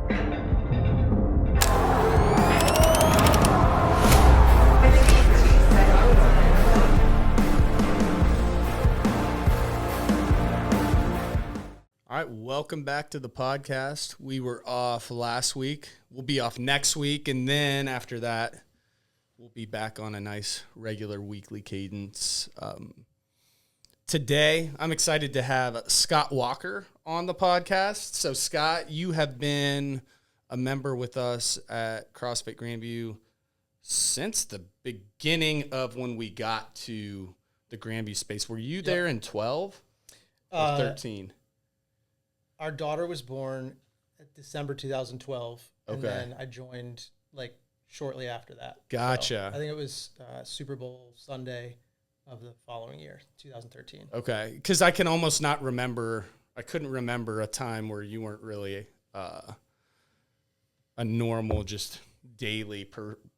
All right, welcome back to the podcast. We were off last week. We'll be off next week, and then after that, we'll be back on a nice regular weekly cadence. Today, I'm excited to have Scott Walker on the podcast. So, Scott, you have been a member with us at CrossFit Grandview since the beginning of when we got to the Grandview space. Were you there in 12 or 13? Our daughter was born in December 2012, and then I joined shortly after that. Gotcha. So I think it was Super Bowl Sunday of the following year, 2013. Okay, because I can almost not remember. I couldn't remember a time where you weren't really a normal, just daily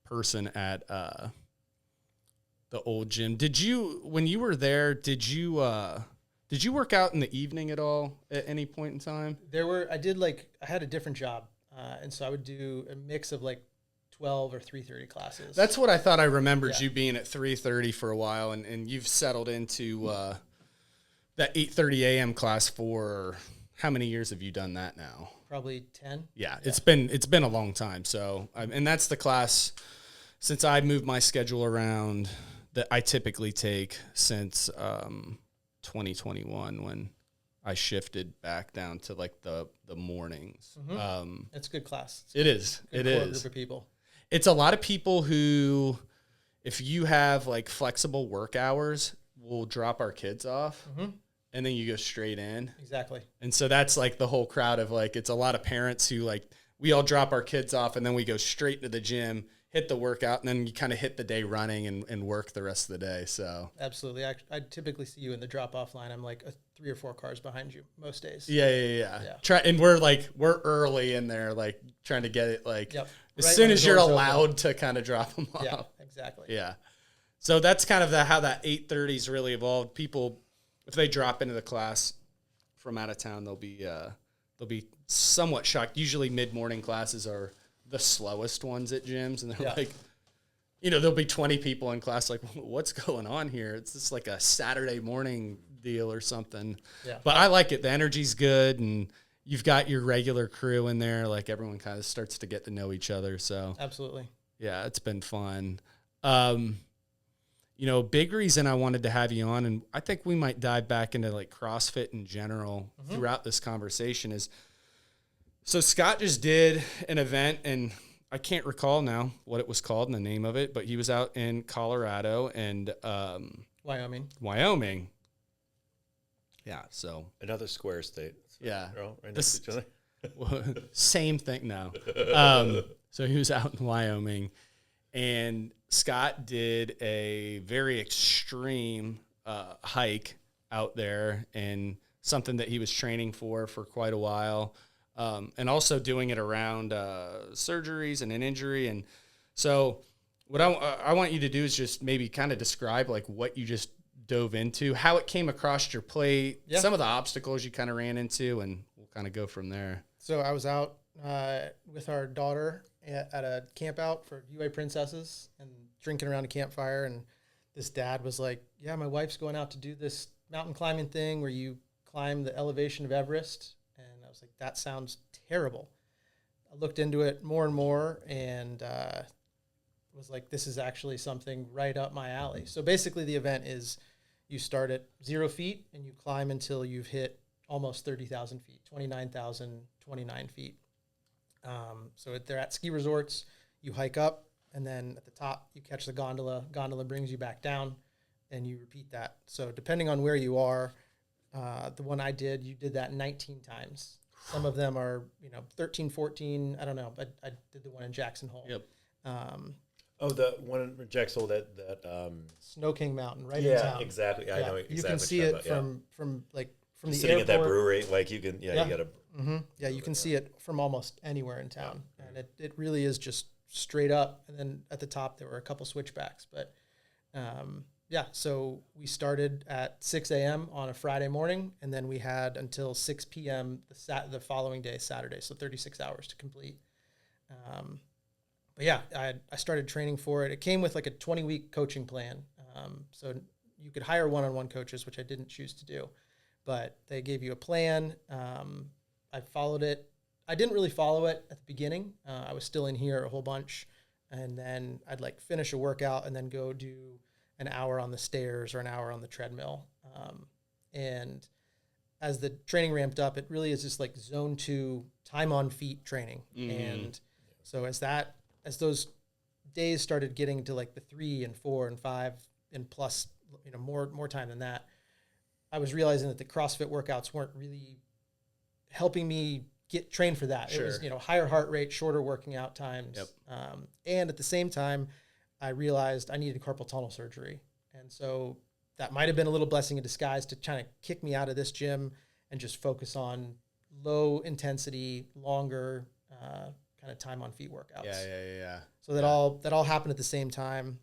person at the old gym. Did you, when you were there, did you work out in the evening at all at any point in time? I had a different job, and so I would do a mix of 12 or 3:30 classes. That's what I thought I remembered you being at 3:30 for a while, and you've settled into that 8:30 a.m. class for how many years have you done that now? Probably 10. Yeah. It's been a long time. So, and that's the class since I moved my schedule around that I typically take since 2021 when I shifted back down to the mornings. Mm-hmm. It's a good class. It is. It is. Group of people. It's a lot of people who, if you have flexible work hours, will drop our kids off and then you go straight in. Exactly. And so that's the whole crowd of it's a lot of parents who we all drop our kids off and then we go straight to the gym, hit the workout, and then you kind of hit the day running and work the rest of the day. So absolutely. I typically see you in the drop-off line. I'm 3 or 4 cars behind you most days. Yeah. And we're early in there, trying to get it as right soon as you're allowed to kind of drop them off. Yeah, exactly. Yeah. So that's kind of how that 8:30's really evolved. People, if they drop into the class from out of town, they'll be somewhat shocked. Usually mid-morning classes are the slowest ones at gyms, and they're there'll be 20 people in class what's going on here? It's just a Saturday morning deal or something. Yeah. But I like it. The energy's good, and you've got your regular crew in there. Everyone kind of starts to get to know each other. So absolutely. Yeah, it's been fun. Big reason I wanted to have you on, and I think we might dive back into CrossFit in general throughout this conversation is, so Scott just did an event, and I can't recall now what it was called and the name of it, but he was out in Colorado and Wyoming. Yeah, so another square state. So yeah, they're all right next to each other. Same thing now. So he was out in Wyoming, and Scott did a very extreme hike out there, and something that he was training for quite a while. And also doing it around surgeries and an injury. And so what I want you to do is just maybe kind of describe what you just dove into, how it came across your plate, some of the obstacles you kind of ran into, and we'll kind of go from there. So I was out with our daughter at a camp out for UA Princesses and drinking around a campfire. And this dad was like, yeah, my wife's going out to do this mountain climbing thing where you climb the elevation of Everest. I was like, that sounds terrible. I looked into it more and more and was like, this is actually something right up my alley. So basically the event is you start at 0 feet and you climb until you've hit almost 30,000 feet, 29,029 feet. So they're at ski resorts. You hike up, and then at the top you catch the gondola. Gondola brings you back down, and you repeat that. So depending on where you are, the one I did, you did that 19 times. Some of them are, 13, 14. I don't know, but I did the one in Jackson Hole. Yep. The one in Jackson Hole that Snow King Mountain, right? Yeah, in town. Exactly. I know exactly. You can see it from the sitting airport. at that brewery, you can. Yeah, you got to. Mm-hmm. Yeah, you can see it from almost anywhere in town, and it really is just straight up. And then at the top there were a couple switchbacks, but Yeah, so we started at 6 a.m. on a Friday morning, and then we had until 6 p.m. the following day, Saturday, so 36 hours to complete. But yeah, I started training for it. It came with like a 20-week coaching plan. So you could hire one-on-one coaches, which I didn't choose to do, but they gave you a plan. I followed it. I didn't really follow it at the beginning. I was still in here a whole bunch, and then I'd like finish a workout and then go do an hour on the stairs or an hour on the treadmill. And as the training ramped up, it really is just like zone 2 time on feet training. And so as those days started getting to like the 3 and 4 and 5 and plus, more time than that, I was realizing that the CrossFit workouts weren't really helping me get trained for that. Sure. It was, higher heart rate, shorter working out times. Yep. And at the same time, I realized I needed carpal tunnel surgery. And so that might have been a little blessing in disguise to try to kick me out of this gym and just focus on low intensity, longer kind of time on feet workouts. Yeah. So that all happened at the same time.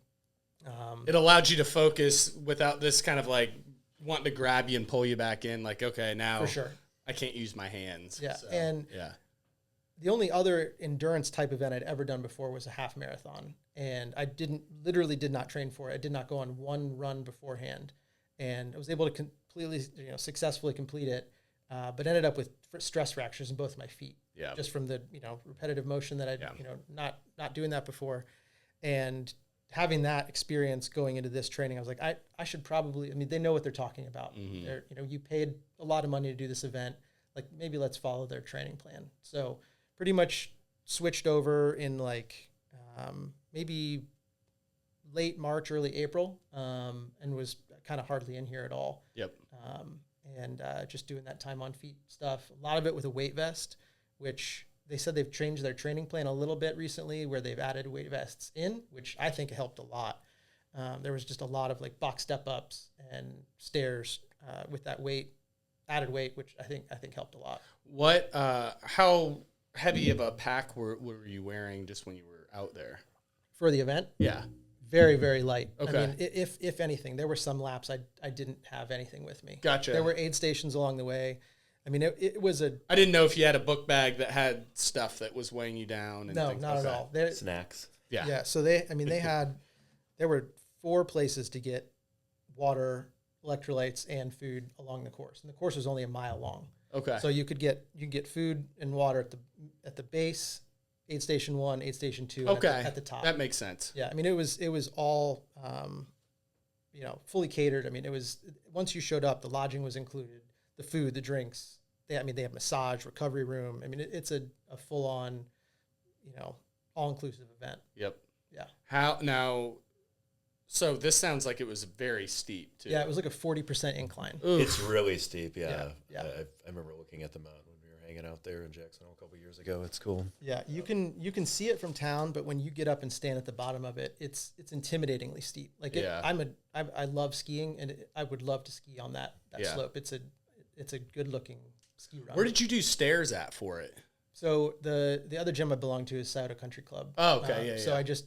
It allowed you to focus without this kind of like wanting to grab you and pull you back in. Like, okay, now for sure. I can't use my hands. Yeah. So, and the only other endurance type event I'd ever done before was a half marathon. And I literally did not train for it. I did not go on one run beforehand. And I was able to completely, successfully complete it, but ended up with stress fractures in both of my feet. Yeah. Just from the, repetitive motion that not doing that before. And having that experience going into this training, I was like, I should probably, they know what they're talking about. They're, you paid a lot of money to do this event. Like maybe let's follow their training plan. So pretty much switched over in like maybe late March, early April, and was kind of hardly in here at all. Yep. And just doing that time on feet stuff. A lot of it with a weight vest, which they said they've changed their training plan a little bit recently where they've added weight vests in, which I think helped a lot. There was just a lot of like box step ups and stairs with that added weight, which I think helped a lot. What, how heavy of a pack were you wearing just when you were out there? For the event? Yeah. Very, very light. Okay. I mean, if anything, there were some laps I didn't have anything with me. Gotcha. There were aid stations along the way. I mean, it was I didn't know if you had a book bag that had stuff that was weighing you down. And no, not at all. Snacks. Yeah. Yeah. So there were 4 places to get water, electrolytes, and food along the course. And the course was only a mile long. Okay. So you could get food and water at the base, aid station 1, aid station 2, okay, at the top. That makes sense. Yeah. I mean, it was all, fully catered. I mean, it was, once you showed up, the lodging was included, the food, the drinks. They have massage, recovery room. I mean, it's a full on, all inclusive event. Yep. Yeah. How now? So this sounds like it was very steep too. Yeah, it was like a 40% incline. Oof. It's really steep. Yeah. Yeah. I remember looking at the mountain when we were hanging out there in Jacksonville a couple of years ago. It's cool. Yeah, you can see it from town, but when you get up and stand at the bottom of it, it's intimidatingly steep. Like I love skiing, and I would love to ski on that slope. It's a good looking ski run. Where did you do stairs at for it? So the other gym I belong to is Scioto Country Club. Oh, okay, So I just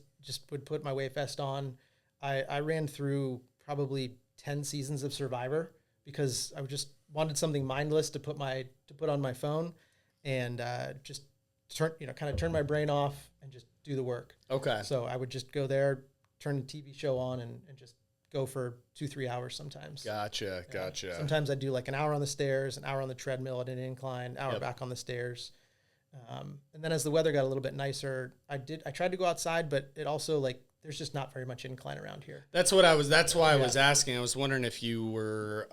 would put my weight vest on. I ran through probably 10 seasons of Survivor because I just wanted something mindless to put on my phone and just turn my brain off and just do the work. Okay. So I would just go there, turn the TV show on and just go for 2-3 hours sometimes. Gotcha. Sometimes I'd do like an hour on the stairs, an hour on the treadmill at an incline, an hour back on the stairs. And then as the weather got a little bit nicer, I tried to go outside, but it also there's just not very much incline around here. That's why I was asking. I was wondering if you were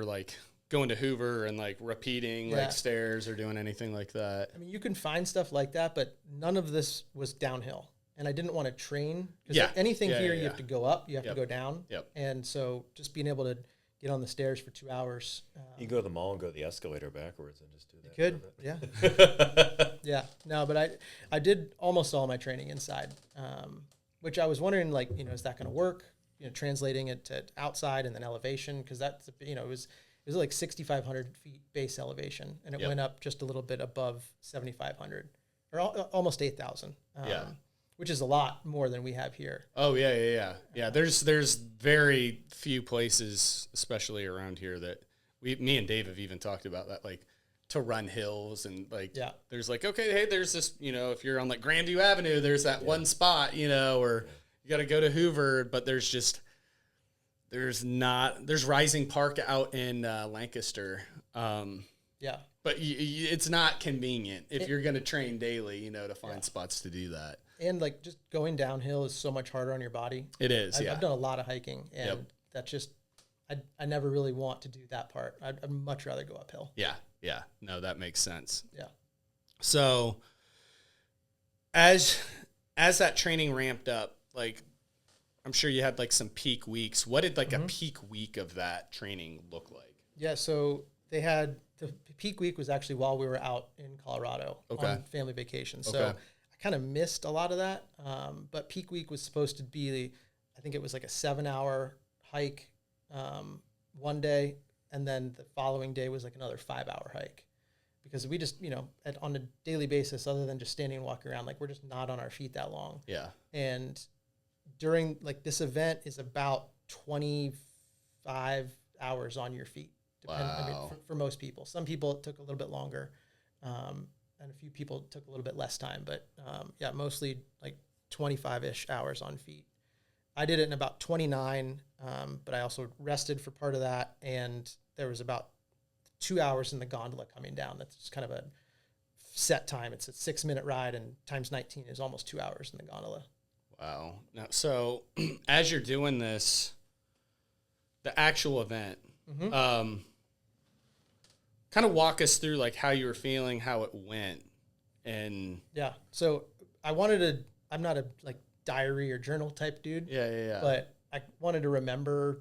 like going to Hoover and like repeating like stairs or doing anything like that. I mean, you can find stuff like that, but none of this was downhill. And I didn't want to train because anything here you have to go up, you have to go down. Yep. And so just being able to get on the stairs for 2 hours. You can go to the mall and go the escalator backwards and just do that. You could, yeah. Yeah. No, but I did almost all my training inside, which I was wondering, is that going to work? Translating it to outside and then elevation, because that's, it was like 6,500 feet base elevation, and it went up just a little bit above 7,500 or almost 8,000. which is a lot more than we have here. Oh yeah. There's very few places, especially around here, that me and Dave have even talked about that, like to run hills and like. Yeah. There's like, okay, hey, there's this, if you're on like Grandview Avenue, there's that one spot, or you got to go to Hoover, but there's Rising Park out in Lancaster. But it's not convenient if you're going to train daily, to find spots to do that. And like just going downhill is so much harder on your body. It is. I've done a lot of hiking, and that's just, I never really want to do that part. I'd much rather go uphill. Yeah. No, that makes sense. Yeah. So as that training ramped up, like I'm sure you had like some peak weeks. What did like a peak week of that training look like? Yeah. So they had the peak week was actually while we were out in Colorado on family vacation. So I kind of missed a lot of that. But peak week was supposed to be, I think it was like a 7-hour hike one day. And then the following day was like another 5-hour hike, because we just, on a daily basis, other than just standing and walking around, like we're just not on our feet that long. Yeah. And during like this event is about 25 hours on your feet. For most people. Some people it took a little bit longer, and a few people took a little bit less time. But mostly like 25-ish hours on feet. I did it in about 29, but I also rested for part of that, and there was about 2 hours in the gondola coming down. That's just kind of a set time. It's a 6-minute ride, and times 19 is almost 2 hours in the gondola. Wow. Now, so as you're doing this, the actual event, kind of walk us through like how you were feeling, how it went. And so I'm not a like diary or journal type dude. But I wanted to remember,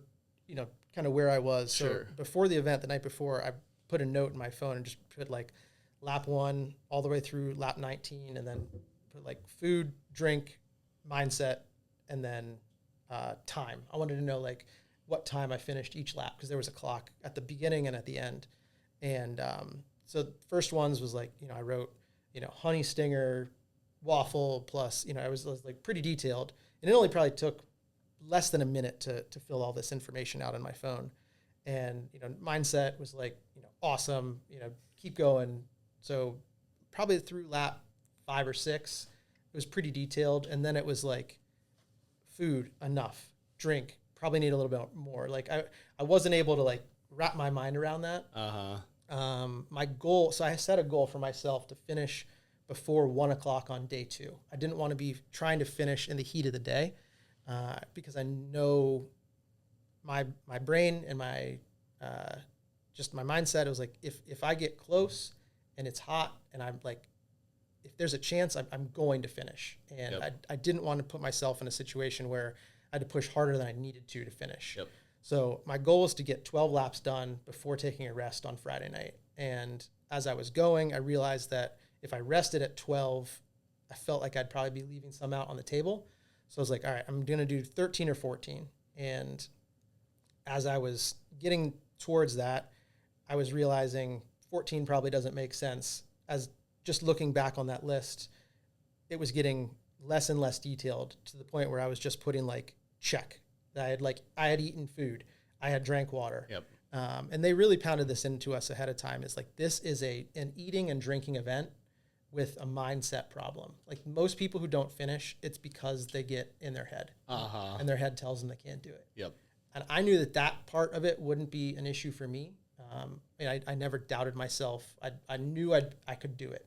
kind of where I was. So before the event, the night before, I put a note in my phone and just put like lap 1 all the way through lap 19, and then put like food, drink, mindset, and then time. I wanted to know like what time I finished each lap, because there was a clock at the beginning and at the end. And so the first ones was like, I wrote, honey stinger, waffle, plus, I was like pretty detailed. And it only probably took less than a minute to fill all this information out on my phone. And, mindset was like, awesome, keep going. So probably through lap 5 or 6, it was pretty detailed. And then it was like food, enough, drink, probably need a little bit more. Like I wasn't able to like wrap my mind around that. My goal, so I set a goal for myself to finish before 1 o'clock on day 2. I didn't want to be trying to finish in the heat of the day, because I know my brain and my just my mindset. It was like, if I get close and it's hot and I'm like, if there's a chance, I'm going to finish. And I didn't want to put myself in a situation where I had to push harder than I needed to finish. So my goal was to get 12 laps done before taking a rest on Friday night. And as I was going, I realized that if I rested at 12, I felt like I'd probably be leaving some out on the table. So I was like, all right, I'm going to do 13 or 14. And as I was getting towards that, I was realizing 14 probably doesn't make sense. As just looking back on that list, it was getting less and less detailed, to the point where I was just putting like check. I had eaten food, I had drank water. And they really pounded this into us ahead of time. It's like, this is an eating and drinking event with a mindset problem. Like most people who don't finish, it's because they get in their head, and their head tells them they can't do it. And I knew that part of it wouldn't be an issue for me. I never doubted myself. I knew I could do it.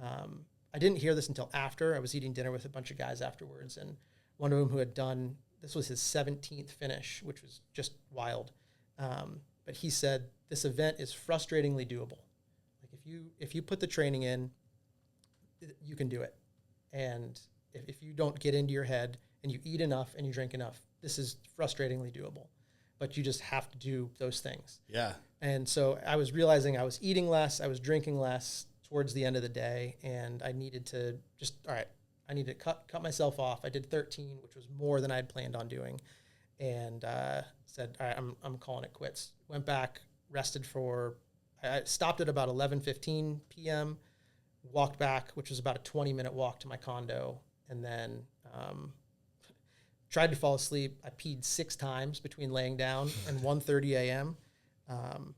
I didn't hear this until after. I was eating dinner with a bunch of guys afterwards, and one of them who had done, this was his 17th finish, which was just wild. But he said, this event is frustratingly doable. Like if you put the training in, you can do it. And if you don't get into your head and you eat enough and you drink enough, this is frustratingly doable. But you just have to do those things. And so I was realizing I was eating less, I was drinking less towards the end of the day, and I needed to I need to cut myself off. I did 13, which was more than I had planned on doing, and said, all right, I'm calling it quits. Went back, rested I stopped at about 11:15 p.m., walked back, which was about a 20-minute walk to my condo, and then tried to fall asleep. I peed 6 times between laying down and 1:30 a.m.,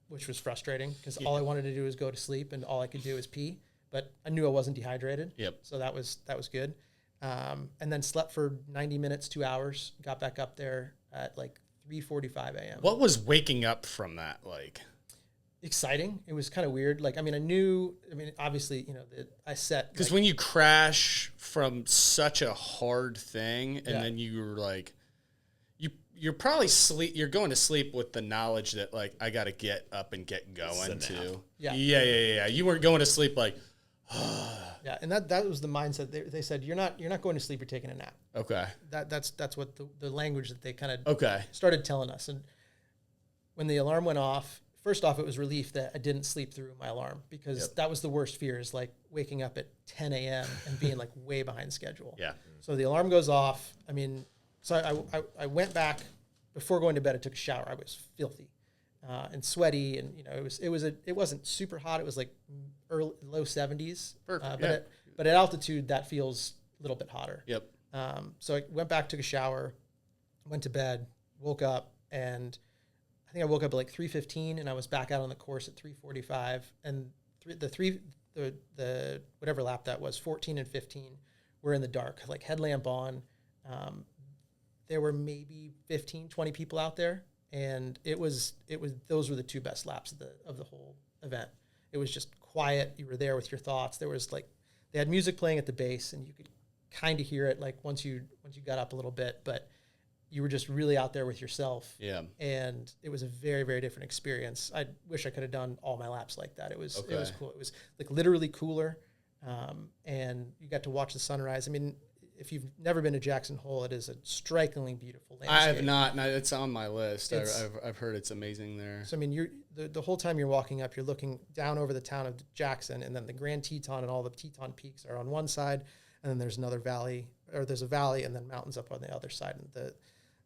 which was frustrating because all I wanted to do was go to sleep, and all I could do was pee. But I knew I wasn't dehydrated, so that was good. And then slept for 90 minutes, 2 hours. Got back up there at like 3:45 a.m. What was waking up from that like? Exciting. It was kind of weird. Like, obviously, I set. Because when you crash from such a hard thing, and then you're like, you're probably you're going to sleep with the knowledge that like, I got to get up and get going too. Yeah. You weren't going to sleep like, yeah. And that was the mindset. They said, you're not going to sleep, you're taking a nap. Okay. That's what the language that they kind of started telling us. And when the alarm went off, first off, it was relief that I didn't sleep through my alarm, because that was the worst fear, is like waking up at 10 a.m. and being like way behind schedule. Yeah. So the alarm goes off. So I went back before going to bed. I took a shower. I was filthy and sweaty, and it wasn't super hot. It was like low 70s. Perfect. But at altitude that feels a little bit hotter. Yep. So I went back, took a shower, went to bed, woke up, and I think I woke up at like 3:15, and I was back out on the course at 3:45, and the whatever lap that was, 14 and 15, were in the dark, like headlamp on. There were maybe 15, 20 people out there, and those were the 2 best laps of the whole event. It was just quiet. You were there with your thoughts. There was like, they had music playing at the base, and you could kind of hear it like once you got up a little bit, but you were just really out there with yourself. Yeah. And it was a very, very different experience. I wish I could have done all my laps like that. It was cool. It was like literally cooler. And you got to watch the sunrise. I mean, if you've never been to Jackson Hole, it is a strikingly beautiful landscape. I have not. No, it's on my list. I've heard it's amazing there. So, I mean, the whole time you're walking up, you're looking down over the town of Jackson, and then the Grand Teton and all the Teton peaks are on one side, and then there's another valley, or there's a valley and then mountains up on the other side. And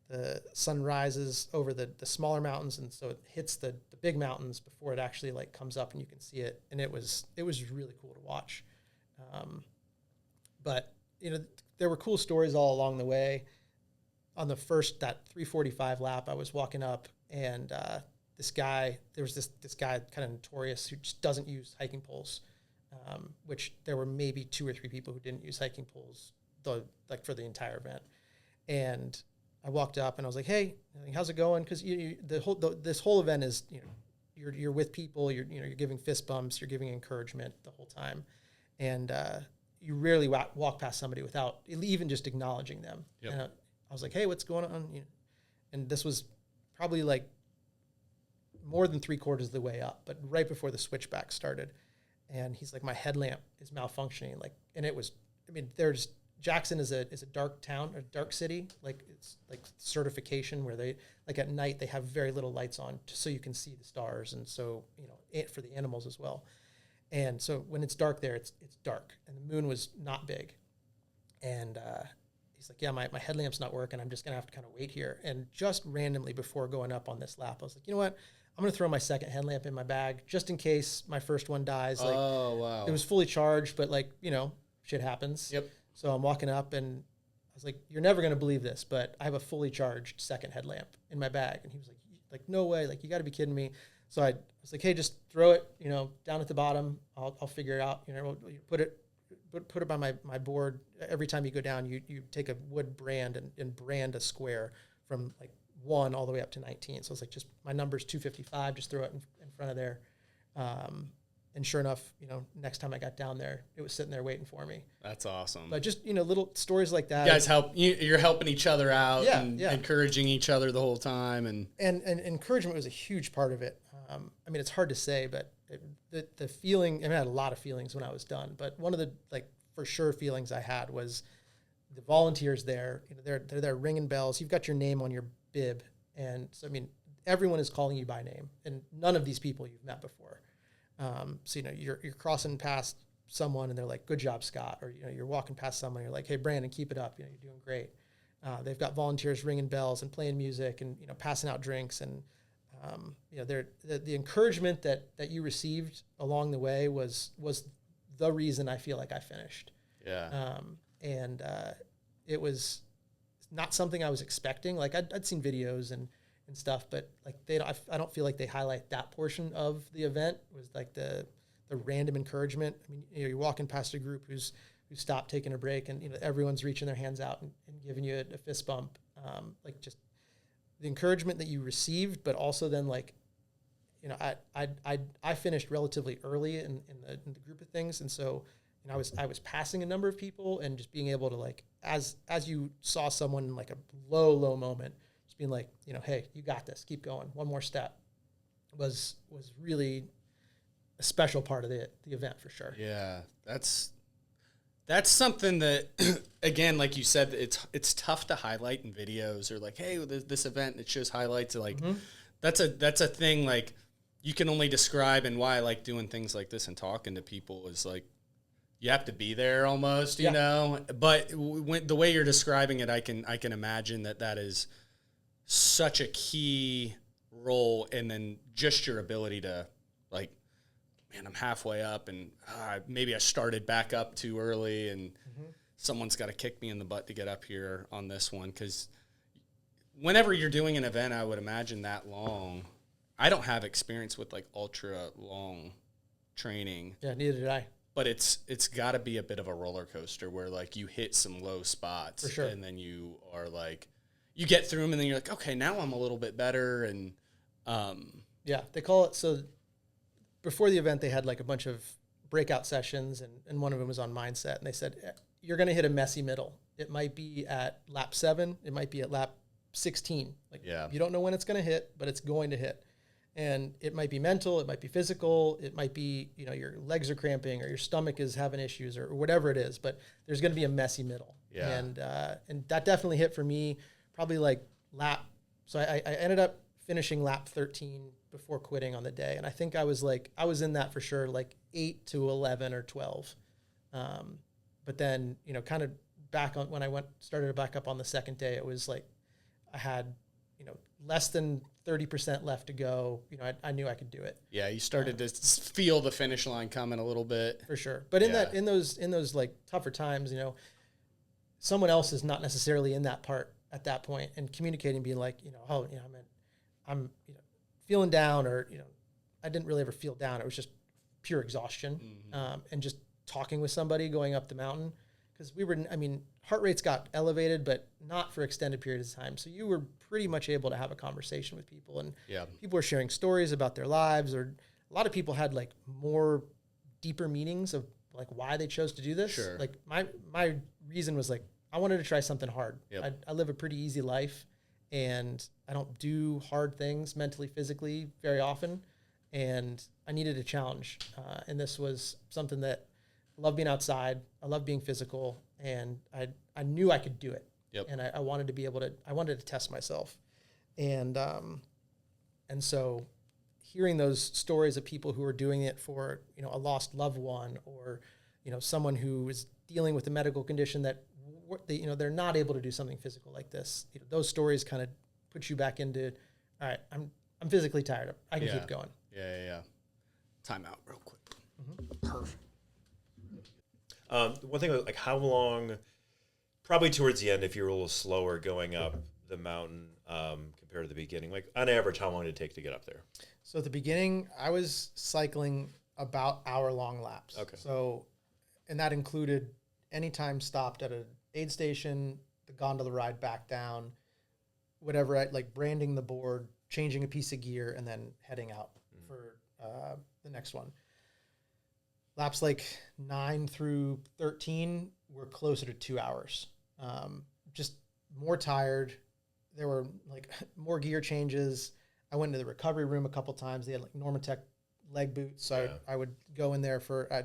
the sun rises over the smaller mountains, and so it hits the big mountains before it actually like comes up and you can see it. And it was really cool to watch. But there were cool stories all along the way. On that 3:45 lap, I was walking up, and there was this guy kind of notorious who just doesn't use hiking poles, which there were maybe 2 or 3 people who didn't use hiking poles for the entire event. And I walked up and I was like, "Hey, how's it going?" Because this whole event is you're with people, you're giving fist bumps, you're giving encouragement the whole time, and you rarely walk past somebody without even just acknowledging them. Yep. And I was like, "Hey, what's going on?" And this was probably like more than 3/4 of the way up, but right before the switchback started, and he's like, "My headlamp is malfunctioning." And it was, Jackson is a dark town, a dark city. Like, it's like certification where they, like, at night they have very little lights on just so you can see the stars, and so for the animals as well. And so when it's dark there, it's dark, and the moon was not big. And he's like, "Yeah, my headlamp's not working. I'm just gonna have to kind of wait here." And just randomly before going up on this lap, I was like, "You know what? I'm gonna throw my second headlamp in my bag just in case my first one dies." Like, oh wow! It was fully charged, but shit happens. Yep. So I'm walking up, and I was like, "You're never going to believe this, but I have a fully charged second headlamp in my bag." And he was like, "No way. Like, you got to be kidding me." So I was like, "Hey, just throw it, down at the bottom. I'll figure it out. We'll put it by my board. Every time you go down, you take a wood brand and brand a square from like 1 all the way up to 19. So it's like, just my number's 255. Just throw it in front of there." And sure enough, next time I got down there, it was sitting there waiting for me. That's awesome. But just, little stories like that. You guys you're helping each other out and encouraging each other the whole time. And encouragement was a huge part of it. It's hard to say, but the feeling, I had a lot of feelings when I was done, but one of the, for sure feelings I had was the volunteers there, they're there ringing bells. You've got your name on your bib. And so, everyone is calling you by name, and none of these people you've met before. So you're crossing past someone and they're like, "Good job, Scott," or you're walking past someone, you're like, "Hey, Brandon, keep it up. You're doing great." They've got volunteers ringing bells and playing music and passing out drinks, and the encouragement that you received along the way was the reason I feel like I finished. Yeah. And it was not something I was expecting. Like I'd seen videos and stuff, but like I don't feel like they highlight that portion of the event. It was like the random encouragement. I mean, you're walking past a group who stopped taking a break, and everyone's reaching their hands out and giving you a fist bump. Like just the encouragement that you received, but also then like, I finished relatively early in the group of things, and so I was passing a number of people, and just being able to like as you saw someone in like a low moment, just being like, hey, you got this, keep going, one more step, was really a special part of the event for sure. Yeah, that's something that, again, like you said, it's tough to highlight in videos, or like, hey, this event, it shows highlights. Like, that's a thing, like, you can only describe, and why I like doing things like this and talking to people is like, you have to be there almost, you know. But the way you're describing it, I can imagine that is such a key role, and then just your ability to like, man, I'm halfway up, and maybe I started back up too early, and someone's got to kick me in the butt to get up here on this one. Because whenever you're doing an event, I would imagine that long, I don't have experience with like ultra long training. Yeah, neither did I. But it's got to be a bit of a roller coaster where like you hit some low spots, for sure, and then you are like, you get through them, and then you're like, okay, now I'm a little bit better, and yeah, they call it so. Before the event, they had like a bunch of breakout sessions, and one of them was on mindset. And they said, you're going to hit a messy middle. It might be at lap 7. It might be at lap 16. Like, you don't know when it's going to hit, but it's going to hit. And it might be mental. It might be physical. It might be, your legs are cramping, or your stomach is having issues, or whatever it is. But there's going to be a messy middle. Yeah. And that definitely hit for me, probably like so I ended up finishing lap 13 before quitting on the day. And I think I was in that for sure, like 8 to 11 or 12. But then, kind of back on when I started back up on the second day, it was like, I had, less than 30% left to go. I knew I could do it. Yeah. You started to feel the finish line coming a little bit. For sure. But in those like tougher times, someone else is not necessarily in that part at that point, and communicating, being like, I'm feeling down, or I didn't really ever feel down. It was just pure exhaustion, and just talking with somebody going up the mountain, because heart rates got elevated, but not for extended periods of time. So you were pretty much able to have a conversation with people, and people were sharing stories about their lives, or a lot of people had like more deeper meanings of like why they chose to do this. Sure. Like my reason was like, I wanted to try something hard. Yep. I live a pretty easy life, and I don't do hard things mentally, physically very often. And I needed a challenge. And this was something that I love being outside. I love being physical, and I knew I could do it. Yep. And I wanted to be able to, I wanted to test myself. And so hearing those stories of people who are doing it for, a lost loved one, or, someone who is dealing with a medical condition that they're not able to do something physical like this. Those stories kind of put you back into, all right, I'm physically tired. I can keep going. Yeah. Time out real quick. Perfect. One thing, like how long, probably towards the end, if you're a little slower going up the mountain compared to the beginning, like on average, how long did it take to get up there? So at the beginning, I was cycling about hour-long laps. Okay. So, and that included any time stopped at an aid station, the gondola ride back down, whatever, like branding the board, changing a piece of gear, and then heading out for the next one. Laps like 9 through 13 were closer to 2 hours. Just more tired. There were like more gear changes. I went into the recovery room a couple times. They had like Normatec leg boots. So I would go in there for a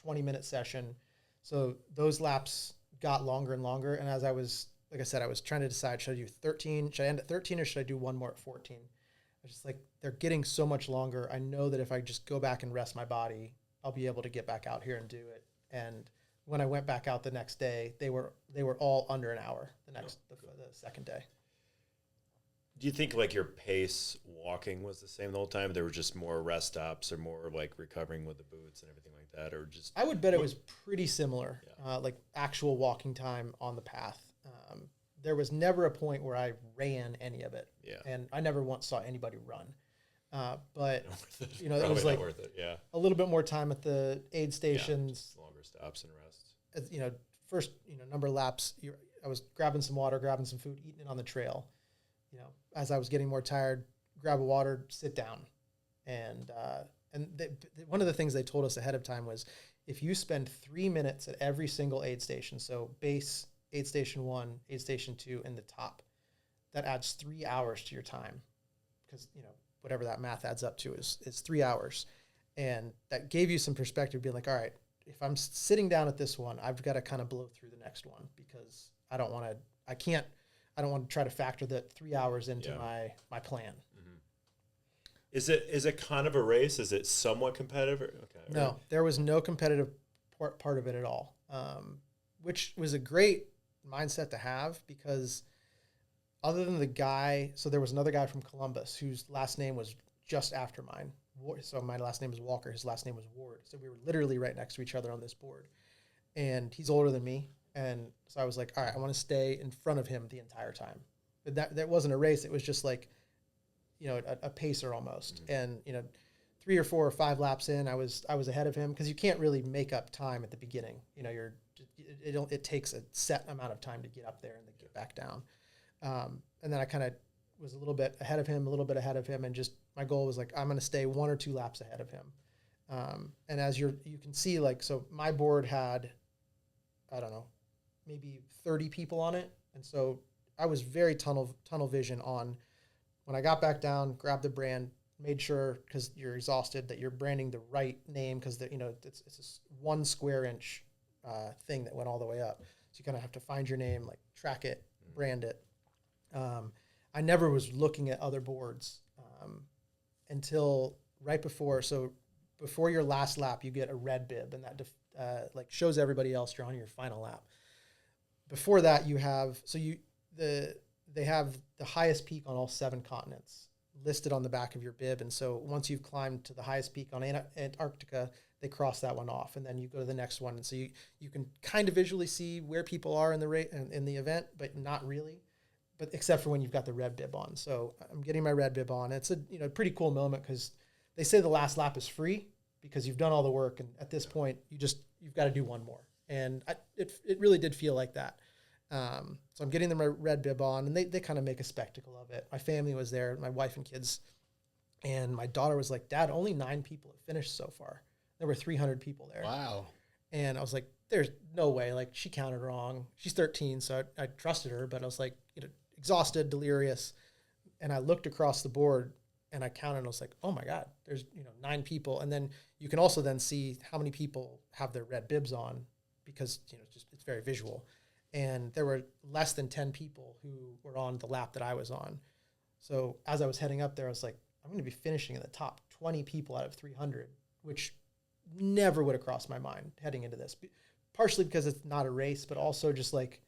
20-minute session. So those laps got longer and longer. And as I was, like I said, I was trying to decide, should I do 13? Should I end at 13, or should I do one more at 14? I was just like, they're getting so much longer. I know that if I just go back and rest my body, I'll be able to get back out here and do it. And when I went back out the next day, they were all under an hour the second day. Do you think like your pace walking was the same the whole time? There were just more rest stops or more like recovering with the boots and everything like that, or just? I would bet it was pretty similar, Yeah. like actual walking time on the path. There was never a point where I ran any of it, Yeah. and I never once saw anybody run. But It it was like worth it. Yeah. a little bit more time at the aid stations. Yeah, longer stops and rests. First, number of laps. I was grabbing some water, grabbing some food, eating it on the trail. As I was getting more tired, grab a water, sit down, and one of the things they told us ahead of time was if you spend 3 minutes at every single aid station, so base, aid station 1, aid station 2, and the top, that adds 3 hours to your time, because whatever that math adds up to is 3 hours, and that gave you some perspective, being like, all right, if I'm sitting down at this one, I've got to kind of blow through the next one, because I don't want to try to factor that 3 hours into my plan. Mm-hmm. Is it kind of a race? Is it somewhat competitive? Okay. No, there was no competitive part of it at all, which was a great mindset to have, because other than the guy, so there was another guy from Columbus whose last name was just after mine. So my last name is Walker. His last name was Ward. So we were literally right next to each other on this board. And he's older than me. And so I was like, all right, I want to stay in front of him the entire time. But that wasn't a race. It was just like, a pacer almost. Mm-hmm. And, 3 or 4 or 5 laps in, I was ahead of him, because you can't really make up time at the beginning. It takes a set amount of time to get up there and then get back down. And then I kind of was a little bit ahead of him, and just my goal was like, I'm going to stay 1 or 2 laps ahead of him. And as you can see, like, so my board had, I don't know, maybe 30 people on it. And so I was very tunnel vision on when I got back down, grabbed the brand, made sure, because you're exhausted, that you're branding the right name, because it's this 1 square inch thing that went all the way up. So you kind of have to find your name, like track it, brand it. I never was looking at other boards until right before. So before your last lap, you get a red bib, and that shows everybody else you're on your final lap. Before that, you have they have the highest peak on all 7 continents listed on the back of your bib, and so once you've climbed to the highest peak on Antarctica, they cross that one off, and then you go to the next one, and so you can kind of visually see where people are in the event, but not really. But except for when you've got the red bib on. So I'm getting my red bib on. It's a pretty cool moment, because they say the last lap is free because you've done all the work, and at this point you've got to do one more. And it really did feel like that. So I'm getting my red bib on, and they kind of make a spectacle of it. My family was there, my wife and kids, and my daughter was like, "Dad, only 9 people have finished so far. There were 300 people there." Wow. And I was like, "There's no way." Like, she counted wrong. She's 13, so I trusted her, but I was like, exhausted, delirious. And I looked across the board and I counted, and I was like, oh my God, there's 9 people. And then you can also then see how many people have their red bibs on, because it's very visual. And there were less than 10 people who were on the lap that I was on. So as I was heading up there, I was like, I'm going to be finishing in the top 20 people out of 300, which never would have crossed my mind heading into this. Partially because it's not a race, but also just like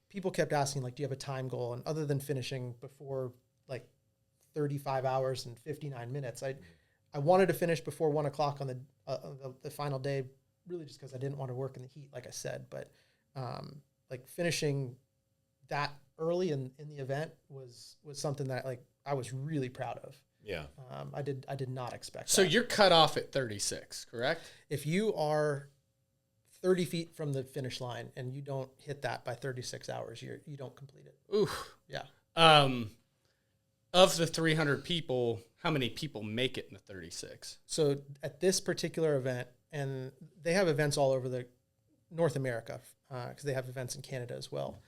people kept asking, like, do you have a time goal? And other than finishing before like 35 hours and 59 minutes, I wanted to finish before 1 o'clock on the final day, really just because I didn't want to work in the heat, like I said. But like finishing that early in the event was something that like I was really proud of. Yeah. I did not expect So that. you're cut off at 36, correct? If you are 30 feet from the finish line and you don't hit that by 36 hours, you don't complete it. Ooh. Yeah. Of the 300 people, how many people make it in the 36? So at this particular event, and they have events all over the North America, because they have events in Canada as well.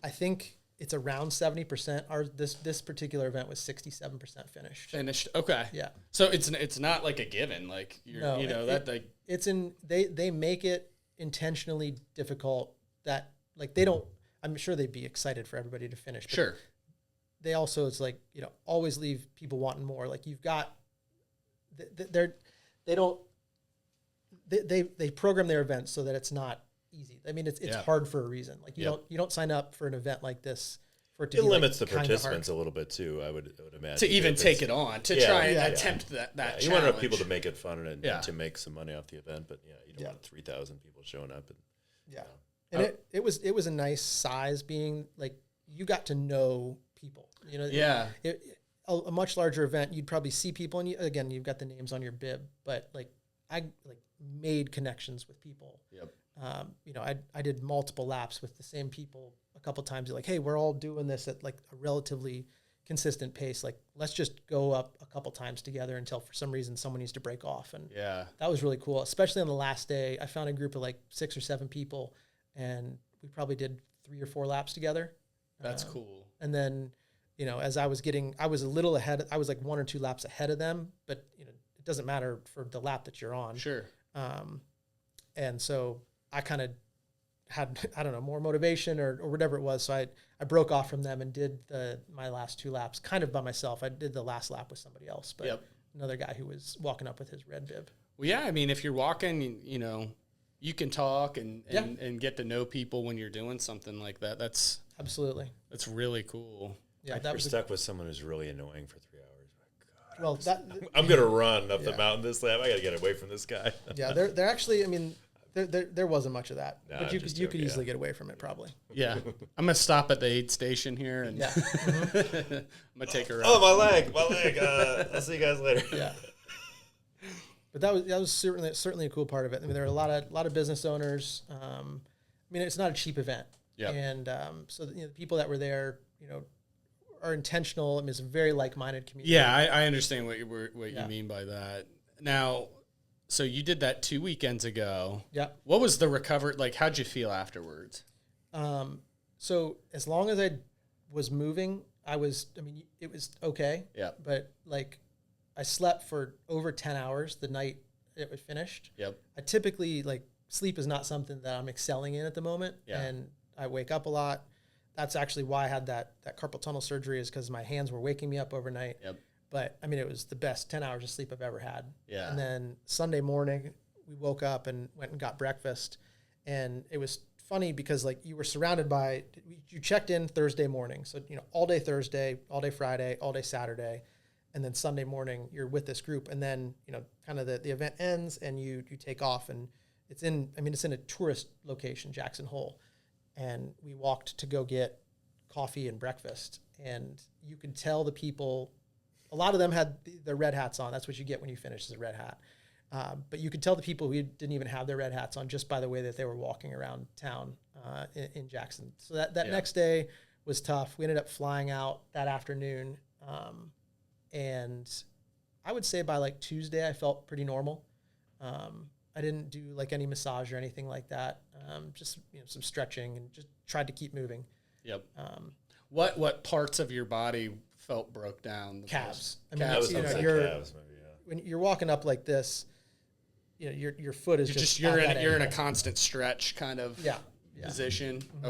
I think it's around 70%. This particular event was 67% finished. Okay. Yeah. So it's not like a given. Like they make it intentionally difficult, that like they don't. I'm sure they'd be excited for everybody to finish. But sure. They also, it's like, always leave people wanting more. Like, you've got, they program their events so that it's not easy. I mean, it's hard for a reason. Like, you don't sign up for an event like this for it to It be limits the kinda participants hard. a little bit too. I would imagine to even if take it's- it on, to Yeah, try and yeah. attempt that You challenge. want enough people to make it fun and Yeah. to make some money off the event, but you don't Yeah. want 3,000 people showing up. And, Yeah. And it was a nice size being like, you got to know people, Yeah. A much larger event, you'd probably see people and you've got the names on your bib, but like I made connections with people. Yep. I did multiple laps with the same people a couple times. You're like, hey, we're all doing this at like a relatively consistent pace. Like, let's just go up a couple times together until for some reason someone needs to break off. And Yeah. that was really cool, especially on the last day. I found a group of like 6 or 7 people, and we probably did 3 or 4 laps together. That's cool. And then, as I was a little ahead, I was like 1 or 2 laps ahead of them, but it doesn't matter for the lap that you're on. Sure. And so I kind of had, I don't know, more motivation or whatever it was. So I broke off from them and did my last 2 laps kind of by myself. I did the last lap with somebody else, but another guy who was walking up with his red bib. Well, yeah, I mean, if you're walking, you can talk and get to know people when you're doing something like that. That's really cool. Yeah, We're stuck with someone who's really annoying for 3 hours. Well, I'm gonna run up the mountain this lap. I gotta get away from this guy. Yeah, they're actually. I mean, there wasn't much of that, No, but you could easily get away from it probably. Yeah, I'm gonna stop at the aid station here and I'm gonna take her. Oh, my leg. I'll see you guys later. Yeah. But that was certainly a cool part of it. I mean, there were a lot of business owners. I mean, it's not a cheap event. Yeah. And so the people that were there, are intentional. I mean, it's a very like-minded community. Yeah, I understand what you mean by that. Now, so you did that 2 weekends ago. Yeah. What was the recovery like? How'd you feel afterwards? So as long as I was moving, it was okay. Yeah. But like, I slept for over 10 hours the night it was finished. Yep. I typically sleep is not something that I'm excelling in at the moment. Yeah. And I wake up a lot. That's actually why I had that carpal tunnel surgery, is because my hands were waking me up overnight. Yep. But I mean, it was the best 10 hours of sleep I've ever had. Yeah. And then Sunday morning, we woke up and went and got breakfast. And it was funny because you were surrounded by, you checked in Thursday morning. So, all day Thursday, all day Friday, all day Saturday. And then Sunday morning, you're with this group. And then, kind of the event ends and you take off. And it's in a tourist location, Jackson Hole. And we walked to go get coffee and breakfast. And you could tell the people, a lot of them had their red hats on. That's what you get when you finish, is a red hat. But you could tell the people who didn't even have their red hats on just by the way that they were walking around town in Jackson. So that next day was tough. We ended up flying out that afternoon. And I would say by Tuesday, I felt pretty normal. I didn't do any massage or anything like that. Just some stretching and just tried to keep moving. Yep. What parts of your body felt broke down? Calves. I mean, Calves, calves, maybe, when you're walking up like this, your foot is you're in a constant stretch kind of position. Mm-hmm.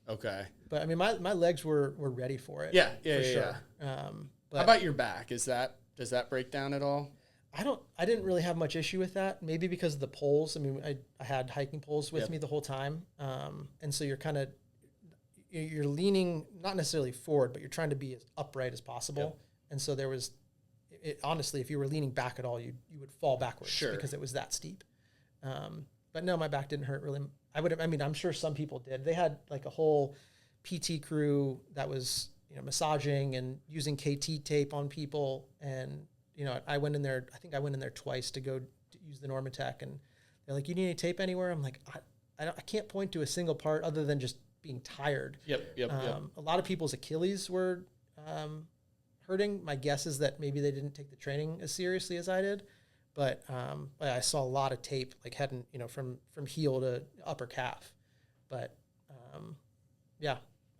Okay. But I mean, my legs were ready for it. Yeah. For sure. But how about your back? Does that break down at all? I didn't really have much issue with that. Maybe because of the poles. I mean, I had hiking poles with me the whole time. And so you're leaning, not necessarily forward, but you're trying to be as upright as possible. Yep. And so there was, honestly, if you were leaning back at all, you would fall backwards because it was that steep. But no, my back didn't hurt really. I'm sure some people did. They had a whole PT crew that was, massaging and using KT tape on people. And, I went in there, I think I went in there twice to go to use the Normatec, and they're like, you need any tape anywhere? I'm like, I can't point to a single part other than just being tired. Yep. A lot of people's Achilles were hurting. My guess is that maybe they didn't take the training as seriously as I did, but I saw a lot of tape heading, from heel to upper calf. But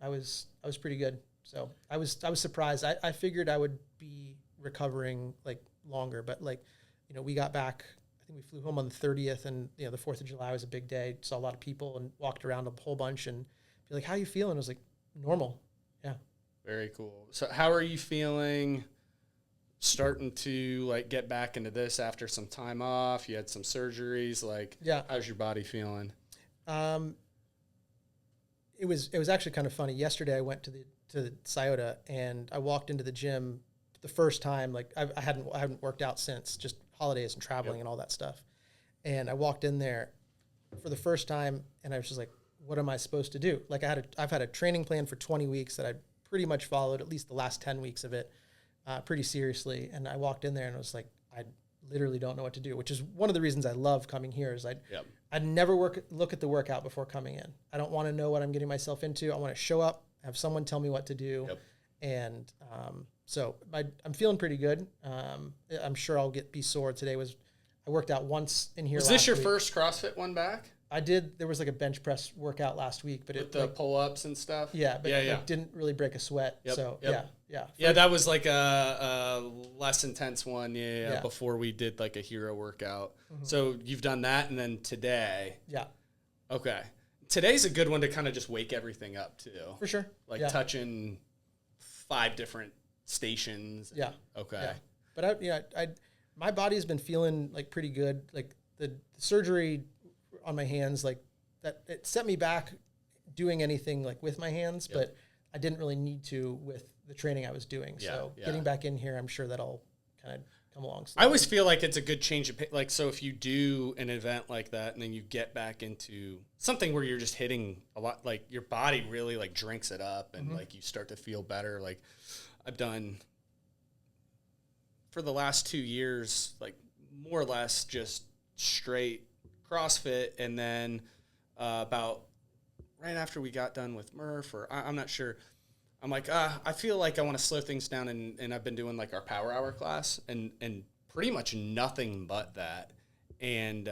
I was pretty good. So I was surprised. I figured I would be recovering longer, but we got back. I think we flew home on the 30th, and the 4th of July was a big day. Saw a lot of people and walked around a whole bunch and be like, "How you feeling?" I was like, "Normal." Yeah. Very cool. So how are you feeling? Starting to get back into this after some time off. You had some surgeries. How's your body feeling? It was actually kind of funny. Yesterday I went to to Scioto, and I walked into the gym the first time. Like I hadn't worked out since, just holidays and traveling and all that stuff. And I walked in there for the first time, and I was just like, what am I supposed to do? Like I've had a training plan for 20 weeks that I pretty much followed, at least the last 10 weeks of it, pretty seriously. And I walked in there and I was like, I literally don't know what to do, which is one of the reasons I love coming here is I'd never look at the workout before coming in. I don't want to know what I'm getting myself into. I want to show up, have someone tell me what to do. And so I'm feeling pretty good. I'm sure I'll be sore. I worked out once in here. Was this your first CrossFit one back? I did. There was like a bench press workout last week, but with the pull-ups and stuff. Yeah, but it didn't really break a sweat. So yeah. Yeah, that was like a less intense one. Yeah. Before we did like a hero workout. Mm-hmm. So you've done that, and then today. Yeah. Okay. Today's a good one to kind of just wake everything up too. For sure. Like touching 5 different stations. Yeah. Okay. Yeah. But my body has been feeling like pretty good. Like the surgery on my hands, like that, it set me back doing anything like with my hands, but I didn't really need to with the training I was doing. So getting back in here, I'm sure that'll kind of come along slowly. I always feel like it's a good change of pace. Like, so if you do an event like that and then you get back into something where you're just hitting a lot, like your body really like drinks it up and like you start to feel better. Like I've done for the last 2 years, like more or less just straight CrossFit, and then about right after we got done with Murph, or I'm not sure, I'm like, I feel like I want to slow things down, and I've been doing like our power hour class, and pretty much nothing but that, and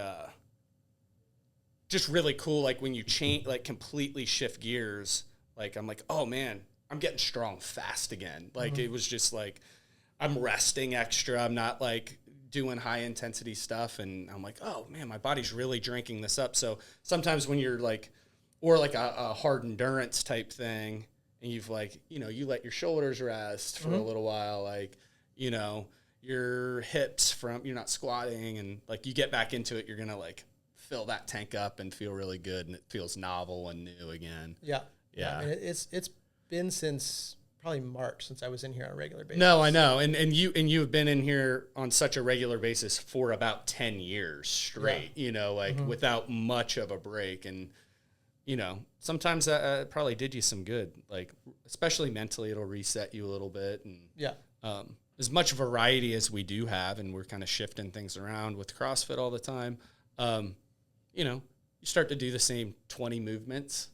just really cool. Like when you change, like completely shift gears, like I'm like, oh man, I'm getting strong fast again. Like it was just like I'm resting extra. I'm not like doing high intensity stuff, and I'm like, oh man, my body's really drinking this up. So sometimes when you're like, or like a hard endurance type thing, and you've like, you let your shoulders rest for a little while, like, your hips you're not squatting, and like you get back into it, you're gonna like fill that tank up and feel really good, and it feels novel and new again. Yeah. I mean, it's been since probably March since I was in here on a regular basis. No, I know. And you have been in here on such a regular basis for about 10 years straight, without much of a break. And, sometimes that probably did you some good, like, especially mentally, it'll reset you a little bit. And as much variety as we do have, and we're kind of shifting things around with CrossFit all the time, you start to do the same 20 movements,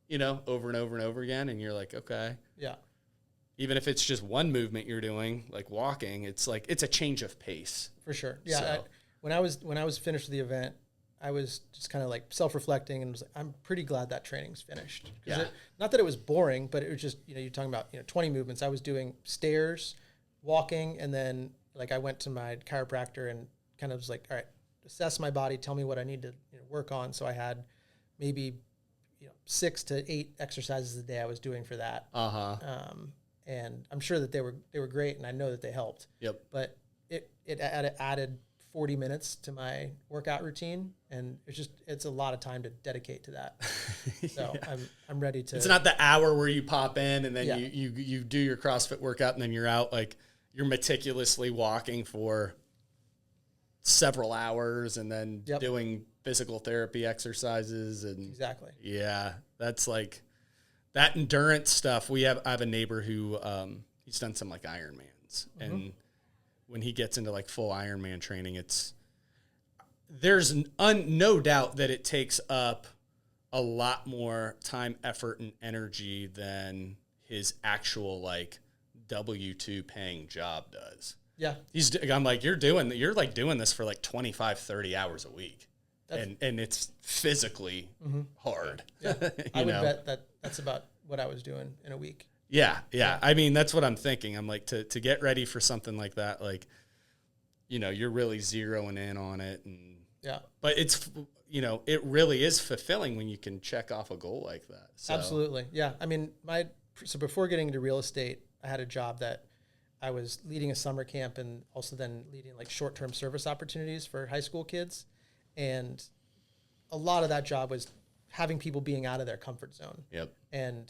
over and over and over again. And you're like, okay. Yeah. Even if it's just one movement you're doing, like walking, it's like it's a change of pace. For sure. Yeah. So. When I was finished with the event, I was just kind of like self-reflecting and was like, I'm pretty glad that training's finished. Not that it was boring, but it was just, you're talking about 20 movements. I was doing stairs, walking, and then like I went to my chiropractor and kind of was like, all right, assess my body, tell me what I need to work on. So I had maybe 6 to 8 exercises a day I was doing for that. And I'm sure that they were great, and I know that they helped. Yep. But it added 40 minutes to my workout routine, and it's a lot of time to dedicate to that. So I'm ready to. It's not the hour where you pop in and then you do your CrossFit workout and then you're out. Like you're meticulously walking for several hours and then doing physical therapy exercises and exactly. Yeah, that's like. That endurance stuff, I have a neighbor who he's done some like Ironmans, and when he gets into like full Ironman training, there's no doubt that it takes up a lot more time, effort, and energy than his actual like W-2 paying job does. Yeah, I'm like, you're like doing this for like 25, 30 hours a week. And it's physically hard. Yeah. I would bet that's about what I was doing in a week. Yeah. I mean, that's what I'm thinking. I'm like, to get ready for something like that, like, you're really zeroing in on it. And but it's, it really is fulfilling when you can check off a goal like that. So. Absolutely. Yeah. I mean, so before getting into real estate, I had a job that I was leading a summer camp and also then leading like short-term service opportunities for high school kids. And a lot of that job was having people being out of their comfort zone. Yep. And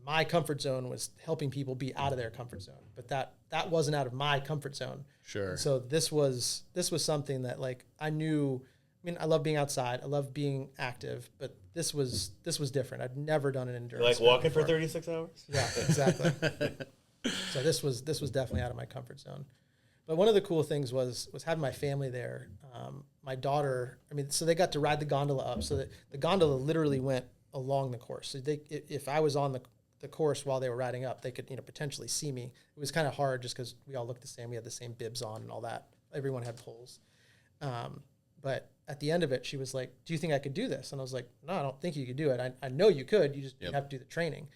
my comfort zone was helping people be out of their comfort zone, but that wasn't out of my comfort zone. Sure. And so this was something that like I knew. I mean, I love being outside. I love being active, but this was different. I'd never done an endurance. You like walking before. for 36 hours? Yeah, exactly. So this was definitely out of my comfort zone. But one of the cool things was having my family there. My daughter, I mean, so they got to ride the gondola up. So that the gondola literally went along the course. So if I was on the course while they were riding up, they could potentially see me. It was kind of hard just because we all looked the same. We had the same bibs on and all that. Everyone had poles. But at the end of it, she was like, "Do you think I could do this?" And I was like, "No, I don't think you could do it. I know you could. You have to do the training."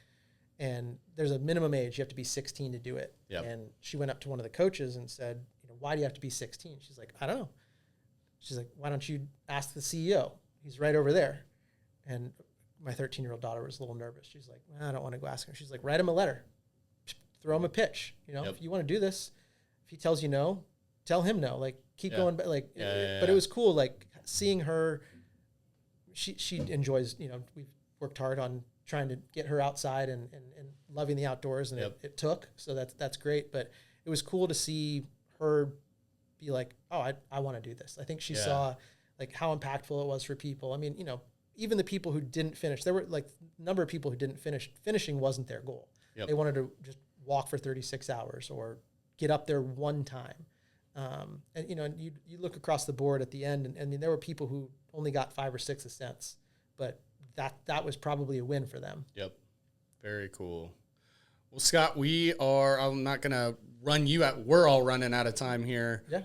And there's a minimum age. You have to be 16 to do it. Yep. And she went up to one of the coaches and said, "Why do you have to be 16?" She's like, "I don't know." She's like, "Why don't you ask the CEO? He's right over there." And my 13-year-old daughter was a little nervous. She's like, "I don't want to go ask him." She's like, "Write him a letter. Throw him a pitch. If you want to do this, if he tells you no, tell him no. Like, keep going." But like, but it was cool. Like seeing her, she enjoys, we've worked hard on trying to get her outside and loving the outdoors, and it took, so that's great. But it was cool to see her be like, "Oh, I want to do this." I think she saw like how impactful it was for people. I mean, even the people who didn't finish, there were like a number of people who didn't finish. Finishing wasn't their goal. Yep. They wanted to just walk for 36 hours or get up there one time. And you look across the board at the end, and I mean, there were people who only got 5 or 6 ascents, but that was probably a win for them. Yep. Very cool. Well, Scott, I'm not going to run you out. We're all running out of time here. Yeah.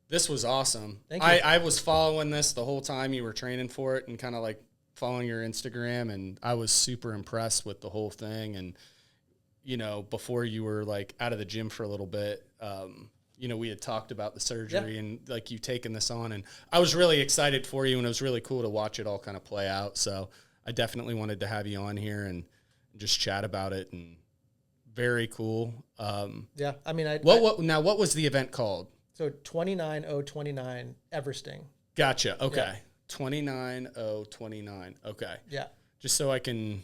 This was awesome. Thank you. I was following this the whole time you were training for it and kind of like following your Instagram, and I was super impressed with the whole thing. And, before you were like out of the gym for a little bit, we had talked about the surgery and like you taking this on, and I was really excited for you, and it was really cool to watch it all kind of play out. So I definitely wanted to have you on here and just chat about it, and very cool. I mean, what was the event called? So 29029 Everesting. Gotcha. Okay. Yeah. 29029. Okay. Yeah. Just so I can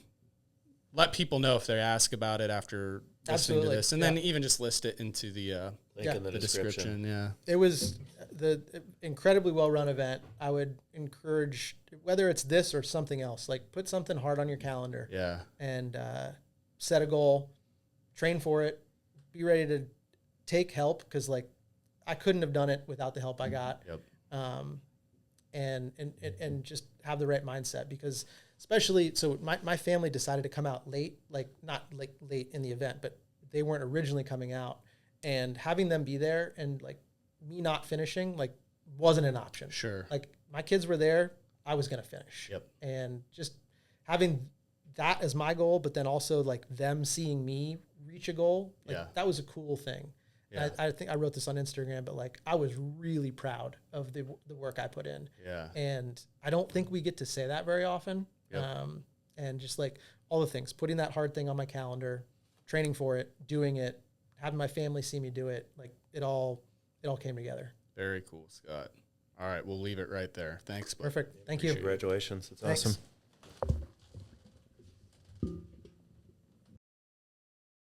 let people know if they ask about it after listening to this, and then even just list it into the link in the description. Yeah. It was the incredibly well-run event. I would encourage, whether it's this or something else, like put something hard on your calendar. Yeah. And set a goal, train for it, be ready to take help, because like I couldn't have done it without the help I got. Yep. And just have the right mindset, because especially, so my family decided to come out late, like not like late in the event, but they weren't originally coming out, and having them be there and like me not finishing, like wasn't an option. Sure. Like my kids were there, I was going to finish. Yep. And just having that as my goal, but then also like them seeing me reach a goal, like that was a cool thing. Yeah. I think I wrote this on Instagram, but like I was really proud of the work I put in. Yeah. And I don't think we get to say that very often. Yep. And just like all the things, putting that hard thing on my calendar, training for it, doing it, having my family see me do it, like it all came together. Very cool, Scott. All right, we'll leave it right there. Thanks. Perfect. Thank you. Congratulations. It's Thanks. awesome.